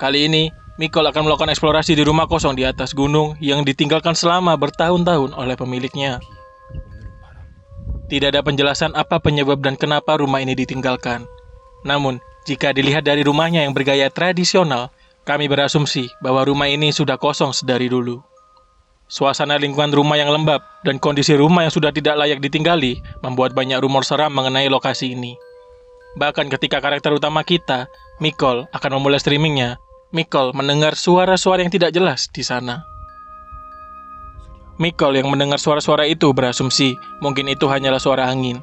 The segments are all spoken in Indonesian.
Kali ini, Mikol akan melakukan eksplorasi di rumah kosong di atas gunung yang ditinggalkan selama bertahun-tahun oleh pemiliknya. Tidak ada penjelasan apa penyebab dan kenapa rumah ini ditinggalkan. Namun, jika dilihat dari rumahnya yang bergaya tradisional, kami berasumsi bahwa rumah ini sudah kosong sedari dulu. Suasana lingkungan rumah yang lembab dan kondisi rumah yang sudah tidak layak ditinggali membuat banyak rumor seram mengenai lokasi ini. Bahkan ketika karakter utama kita, Mikol, akan memulai streamingnya, Mikol mendengar suara-suara yang tidak jelas di sana. Mikol yang mendengar suara-suara itu berasumsi mungkin itu hanyalah suara angin.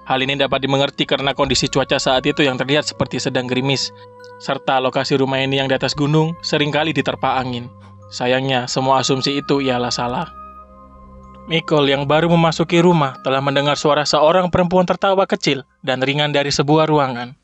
Hal ini dapat dimengerti karena kondisi cuaca saat itu yang terlihat seperti sedang gerimis, serta lokasi rumah ini yang di atas gunung seringkali diterpa angin. Sayangnya, semua asumsi itu ialah salah. Mikol yang baru memasuki rumah telah mendengar suara seorang perempuan tertawa kecil dan ringan dari sebuah ruangan.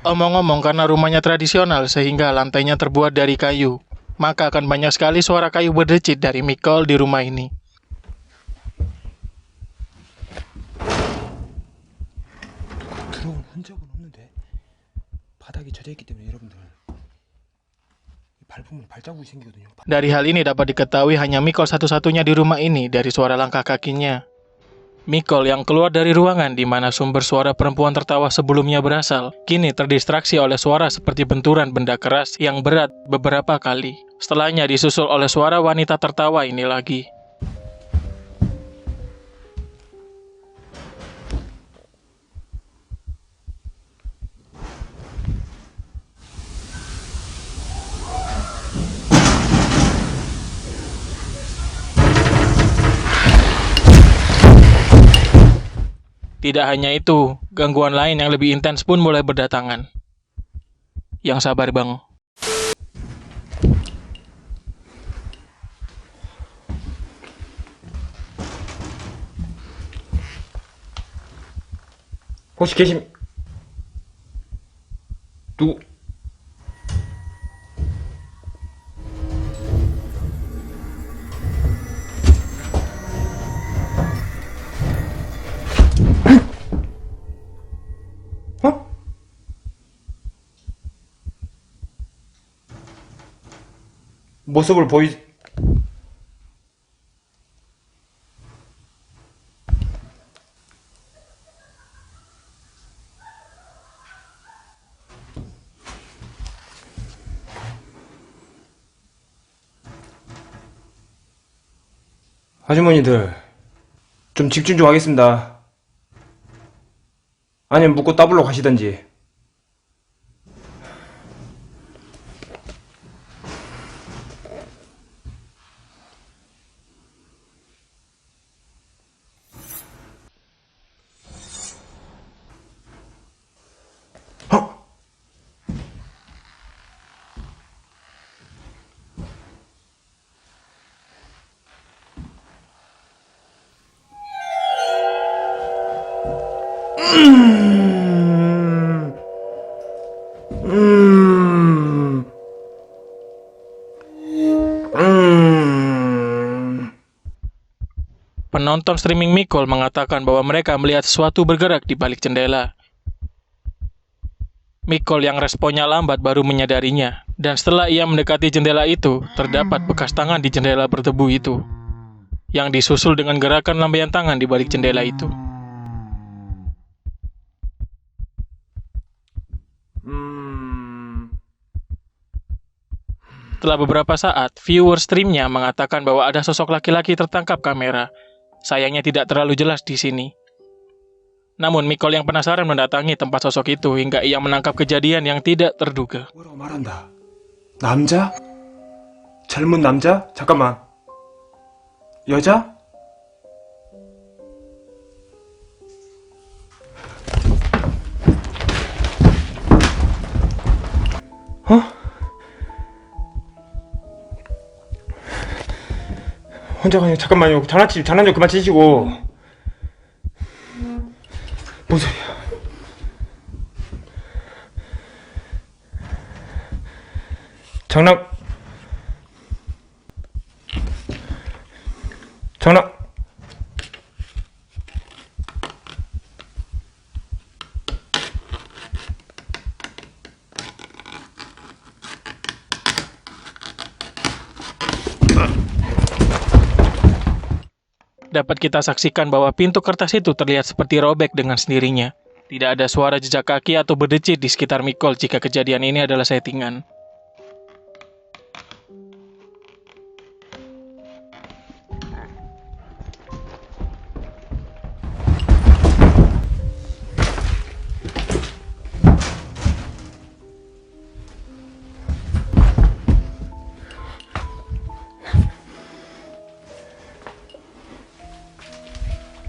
Omong-omong, karena rumahnya tradisional sehingga lantainya terbuat dari kayu, maka akan banyak sekali suara kayu berdecit dari Mikol di rumah ini. 들어온 흔적은 없는데 바닥이 젖어 있기 때문에 여러분들 밟으면 발자국이 생기거든요. Dari hal ini dapat diketahui hanya Mikol satu-satunya di rumah ini dari suara langkah kakinya. Mikol yang keluar dari ruangan di mana sumber suara perempuan tertawa sebelumnya berasal, kini terdistraksi oleh suara seperti benturan benda keras yang berat beberapa kali. Setelahnya disusul oleh suara wanita tertawa ini lagi. Tidak hanya itu, gangguan lain yang lebih intens pun mulai berdatangan. Yang sabar bang. 혹시 계심? 누구? 어? 모습을 보이. 아주머니들 좀 집중 좀 하겠습니다. 아니면 묻고 따블로 가시던지. 어? Penonton streaming Mikol mengatakan bahwa mereka melihat sesuatu bergerak di balik jendela. Mikol yang responnya lambat baru menyadarinya, dan setelah ia mendekati jendela itu, terdapat bekas tangan di jendela berdebu itu, yang disusul dengan gerakan lambaian tangan di balik jendela itu. Setelah beberapa saat, viewer streamnya mengatakan bahwa ada sosok laki-laki tertangkap kamera. Sayangnya tidak terlalu jelas di sini. Namun Mikol yang penasaran mendatangi tempat sosok itu hingga ia menangkap kejadian yang tidak terduga. 뭐라고 말한다. 남자? 젊은 남자? 잠깐만. 여자? 어? 혼자 가요. 잠깐만요. 장난 좀 그만 치시고. 뭔 소리야? 장난. 장난. Dapat kita saksikan bahwa pintu kertas itu terlihat seperti robek dengan sendirinya. Tidak ada suara jejak kaki atau berdecit di sekitar Mikol jika kejadian ini adalah settingan.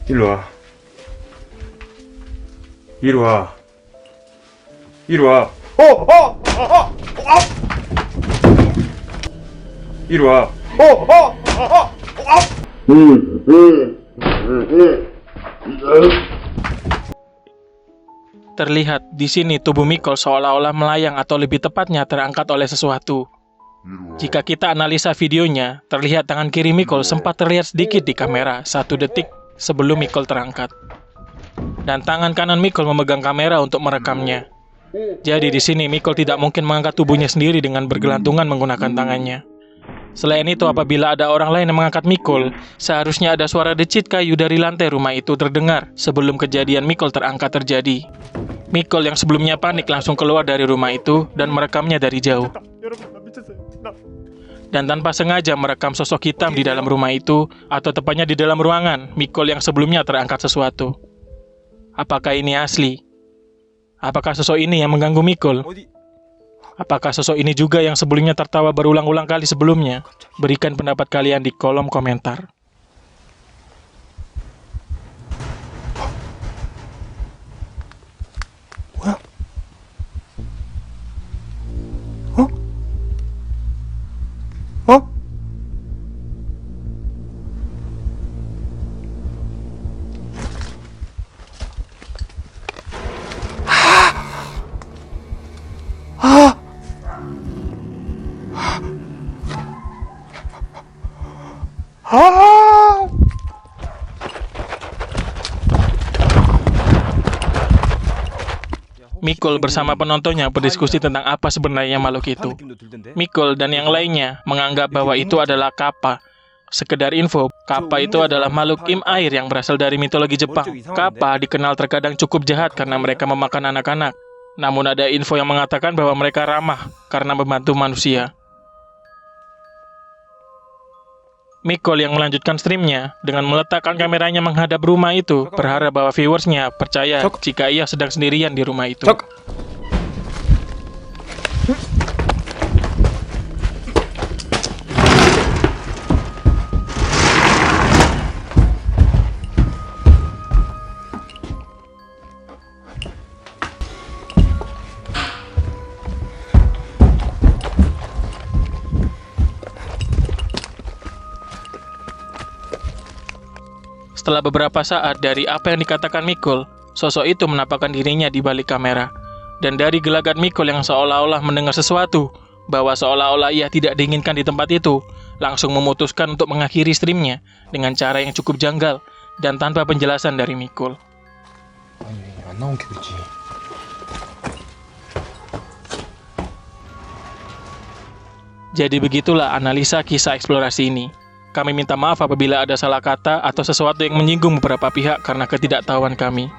일로 와. 이리 와. 이리 와. 이리 와. Terlihat di sini tubuh Mikol seolah-olah melayang atau lebih tepatnya terangkat oleh sesuatu. Jika kita analisa videonya, terlihat tangan kiri Mikol sempat terlihat sedikit di kamera 1 detik sebelum Mikol terangkat. Dan tangan kanan Mikol memegang kamera untuk merekamnya. Jadi di sini Mikol tidak mungkin mengangkat tubuhnya sendiri dengan bergelantungan menggunakan tangannya. Selain itu, apabila ada orang lain yang mengangkat Mikol, seharusnya ada suara decit kayu dari lantai rumah itu terdengar sebelum kejadian Mikol terangkat terjadi. Mikol yang sebelumnya panik langsung keluar dari rumah itu dan merekamnya dari jauh. Dan tanpa sengaja merekam sosok hitam di dalam rumah itu, atau tepatnya di dalam ruangan Mikol yang sebelumnya terangkat sesuatu. Apakah ini asli? Apakah sosok ini yang mengganggu Mikol? Apakah sosok ini juga yang sebelumnya tertawa berulang-ulang kali sebelumnya? Berikan pendapat kalian di kolom komentar. 뭐야? 어? 어? Mikol bersama penontonnya berdiskusi tentang apa sebenarnya makhluk itu. Mikol dan yang lainnya menganggap bahwa itu adalah Kappa. Sekedar info, Kappa itu adalah makhluk im air yang berasal dari mitologi Jepang. Kappa dikenal terkadang cukup jahat karena mereka memakan anak-anak. Namun ada info yang mengatakan bahwa mereka ramah karena membantu manusia. Mikol yang melanjutkan streamnya dengan meletakkan kameranya menghadap rumah itu, berharap bahwa viewersnya percaya jika ia sedang sendirian di rumah itu. Setelah beberapa saat dari apa yang dikatakan Mikol, sosok itu menampakkan dirinya di balik kamera. Dan dari gelagat Mikol yang seolah-olah mendengar sesuatu, bahwa seolah-olah ia tidak diinginkan di tempat itu, langsung memutuskan untuk mengakhiri streamnya dengan cara yang cukup janggal dan tanpa penjelasan dari Mikol. 안 나온 게 그렇지. Jadi begitulah analisa kisah eksplorasi ini. Kami minta maaf apabila ada salah kata atau sesuatu yang menyinggung beberapa pihak karena ketidaktahuan kami.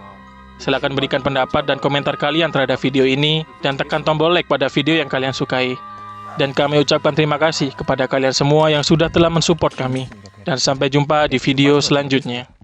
Silakan berikan pendapat dan komentar kalian terhadap video ini dan tekan tombol like pada video yang kalian sukai. Dan kami ucapkan terima kasih kepada kalian semua yang sudah telah mensupport kami. Dan sampai jumpa di video selanjutnya.